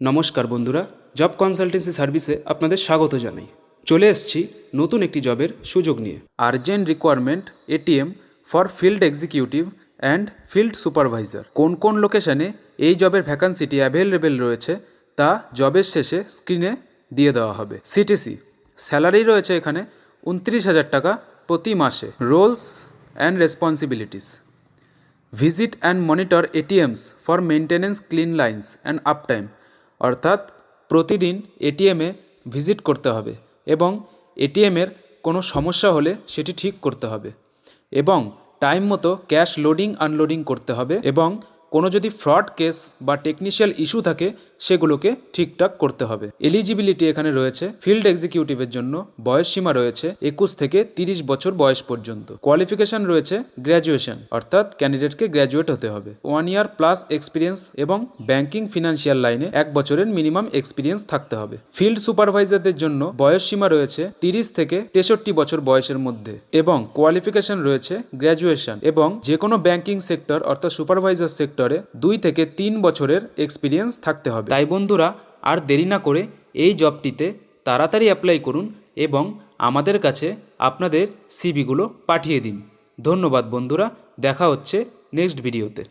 নমস্কার বন্ধুরা, job consultancy সার্ভিসে আপনাদের স্বাগত জানাই। চলে এসেছি নতুন একটি জবের সুযোগ নিয়ে। Urgent requirement ATM for field executive and field supervisor. কোন কোন লোকেশানে এই জবের ভ্যাকান্সিটি অ্যাভেলেবেল রয়েছে তা জবের শেষে স্ক্রিনে দিয়ে দেওয়া হবে। সিটিসি স্যালারি রয়েছে এখানে 29,000 টাকা প্রতি মাসে। Roles and responsibilities: visit and monitor ATMs for maintenance, clean lines and uptime. অর্থাৎ প্রতিদিন এটিএমে ভিজিট করতে হবে এবং এটিএমের কোনো সমস্যা হলে সেটি ঠিক করতে হবে এবং টাইম মতো ক্যাশ লোডিং আনলোডিং করতে হবে এবং কোনো যদি ফ্রড কেস বা টেকনিশিয়াল ইস্যু থাকে সেগুলোকে ঠিকঠাক করতে হবে। এলিজিবিলিটি এখানে রয়েছে ফিল্ড এক্সিকিউটিভের জন্য বয়সসীমা রয়েছে 21 থেকে 30 বছর বয়স পর্যন্ত। কোয়ালিফিকেশন রয়েছে গ্র্যাজুয়েশন, অর্থাৎ ক্যান্ডিডেটকে গ্র্যাজুয়েট হতে হবে। 1 ইয়ার প্লাস এক্সপিরিয়েন্স এবং ব্যাংকিং ফিনান্সিয়াল লাইনে 1 বছরের মিনিমাম এক্সপিরিয়েন্স থাকতে হবে। ফিল্ড সুপারভাইজারদের জন্য বয়সসীমা রয়েছে 30 থেকে 63 বছর বয়সের মধ্যে এবং কোয়ালিফিকেশন রয়েছে গ্র্যাজুয়েশন এবং যে কোনো ব্যাংকিং সেক্টর অর্থাৎ সুপারভাইজার সেক্টরে 2 থেকে 3 বছরের এক্সপিরিয়েন্স থাকতে হবে। তাই বন্ধুরা, আর দেরি না করে এই জবটিতে তাড়াতাড়ি অ্যাপ্লাই করুন এবং আমাদের কাছে আপনাদের সিভিগুলো পাঠিয়ে দিন। ধন্যবাদ বন্ধুরা, দেখা হচ্ছে নেক্সট ভিডিওতে।